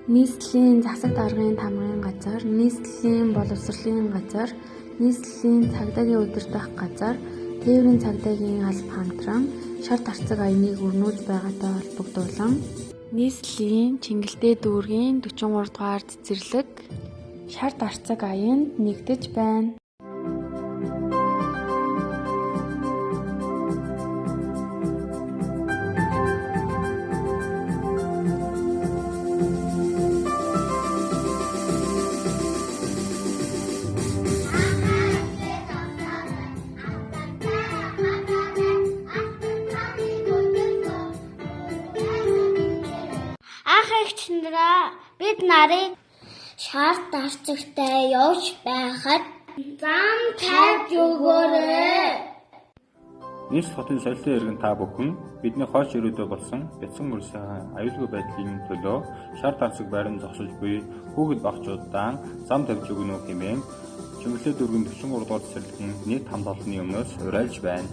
нийслэлийн засаг даргын тамгын газар, нийслэлийн боловсролын газар, нийслэлийн цагдаагийн удирдах газар, тээврийн цагдаагийн алба хамтран шар тарцаг аяныг өрнүүлж байгаатай холбогдуулан нийслэлийн Чингэлтэй дүүргийн 43 дугаар цэцэрлэг шар тарцаг аянд нэгдэж байна. Бид нарыг шар тарцагтай явж байхад зам тавьж өгөөрэй. Нийслэл хотын солилын иргэн та бүхэн бидний хойш ирээдүй болсон бяцхан мөрсөн аюулгүй байдлын төлөө шар тарцаг байран зогсож буй хүүхэд багчуудаа зам тавьж өгнө үү хэмээн Чингэлтэй дүүргийн 43 дугаар цэцэрлэгийн нийт хамт олонны өмнөөс уриалж байна.